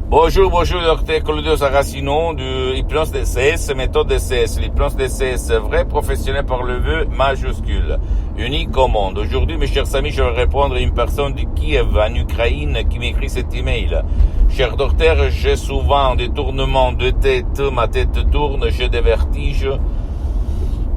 Bonjour, docteur Claudio Saracino de Hypnose DCS, méthode DCS. L'hypnose DCS, vrai professionnel par le vœu majuscule, unique au monde. Aujourd'hui, mes chers amis, je vais répondre à une personne de Kiev, en Ukraine, qui m'écrit cet email. Cher docteur, j'ai souvent des tournements de tête, ma tête tourne, j'ai des vertiges.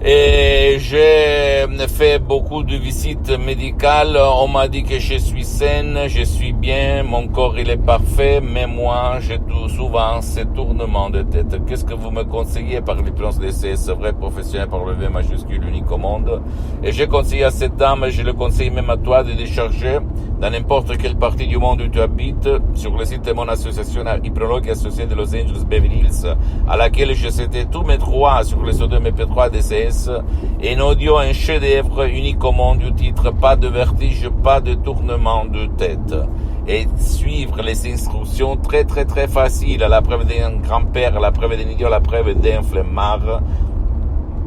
Et j'ai fait beaucoup de visites médicales. On m'a dit que je suis saine, je suis bien, mon corps il est parfait, mais moi j'ai souvent ces tournements de tête. Qu'est-ce que vous me conseillez par l'hypnose DCS, vrai professionnel par le V majuscule unique au monde? Et j'ai conseillé à cette dame, je le conseille même à toi de décharger dans n'importe quelle partie du monde où tu habites, sur le site de mon association hypnologue associée de Los Angeles Beverly Hills, à laquelle je cétais tous mes droits sur les audio MP3 DCS, et un audio, un chef-d'œuvre unique au monde du titre « Pas de vertige, pas de tournement de tête ». Et suivre les instructions très faciles, à la preuve d'un grand-père, à la preuve d'un idiot, à la preuve d'un flemmard.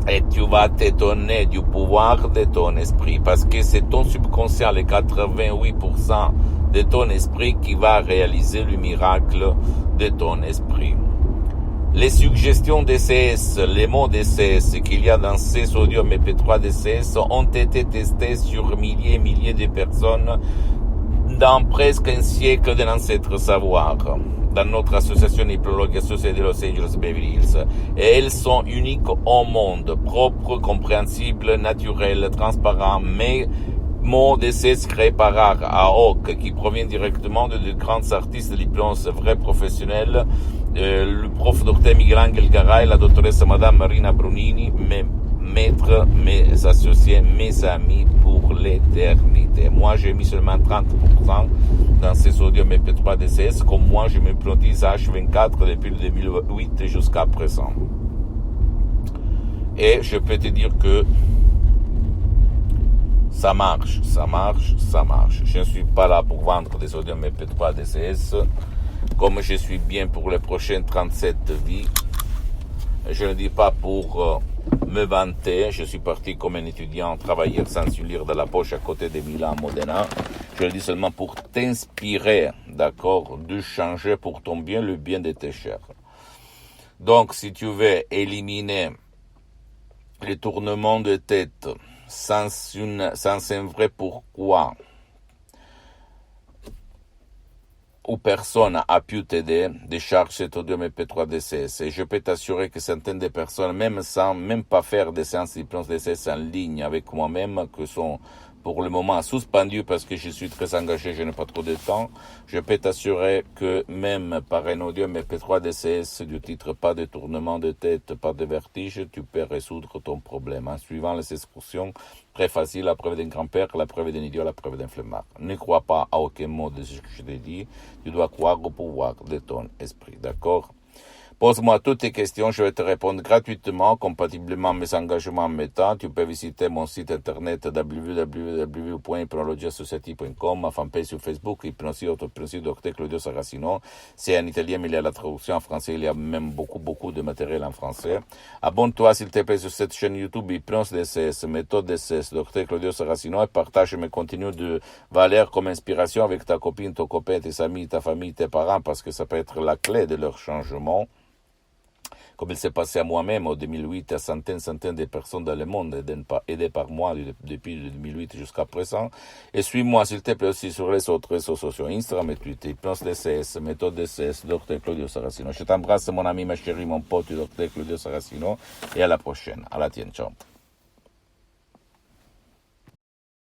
Et tu vas t'étonner du pouvoir de ton esprit, parce que c'est ton subconscient, les 88% de ton esprit qui va réaliser le miracle de ton esprit. Les suggestions DCS, les mots DCS qu'il y a dans ces audios MP3 DCS ont été testés sur milliers et milliers de personnes dans presque un siècle de l'ancêtre savoir, dans notre association hypnologue associée de Los Angeles Beverly Hills. Et elles sont uniques au monde, propres, compréhensibles, naturelles, transparents, mais mots DCS créés par art à Hawk, qui provient directement de grands artistes de l'hypnose vrais professionnels, le prof Dr Miguel-Angel Garay, la doctoresse Madame Marina Brunini, mes maîtres, mes associés, mes amis pour l'éternité. Moi, j'ai mis seulement 30% dans ces audios MP3 DCS, comme moi, je m'hypnotise H24 depuis le 2008 jusqu'à présent. Et je peux te dire que ça marche. Je ne suis pas là pour vendre des audios MP3 DCS. Comme je suis bien pour les prochaines 37 vies, je ne dis pas pour me vanter. Je suis parti comme un étudiant travailler sans une lire de la poche à côté de Milan, Modena. Je le dis seulement pour t'inspirer, d'accord, de changer pour ton bien, le bien de tes chers. Donc, si tu veux éliminer les tournements de tête sans un vrai pourquoi, où personne a pu t'aider, décharge cet audio MP3 DCS. Et je peux t'assurer que centaines de personnes, même pas faire des séances d'hypnose DCS en ligne avec moi-même, que sont pour le moment suspendues parce que je suis très engagé, je n'ai pas trop de temps, je peux t'assurer que même par un audio MP3 DCS du titre pas de tournement de tête, pas de vertige, tu peux résoudre ton problème en suivant les instructions très faciles, la preuve d'un grand-père, la preuve d'un idiot, la preuve d'un flemmard. Ne crois pas à aucun mot de ce que je t'ai dit, tu dois croire au pouvoir de ton esprit, d'accord? Pose-moi toutes tes questions, je vais te répondre gratuitement, compatiblement à mes engagements en méta. Tu peux visiter mon site internet www.hypnologiassociative.com, ma fanpage sur Facebook, Hypnosie Dr Claudio Saracino. C'est en italien, mais il y a la traduction en français, il y a même beaucoup de matériel en français. Abonne-toi s'il te plaît sur cette chaîne YouTube Hypnose DCS, méthode DCS, Dr Claudio Saracino, et partage mes contenus de valeur comme inspiration avec ta copine, ton copain, tes amis, ta famille, tes parents, parce que ça peut être la clé de leur changement. Comme il s'est passé à moi-même en 2008 à centaines de personnes dans le monde, aidées par moi depuis 2008 jusqu'à présent. Et suis-moi, s'il te plaît, aussi sur les autres réseaux sociaux, Instagram et Twitter, Hypnose DCS, méthode DCS, Dr Claudio Saracino. Je t'embrasse, mon ami, ma chérie, mon pote, Dr Claudio Saracino, et à la prochaine. À la tienne, ciao.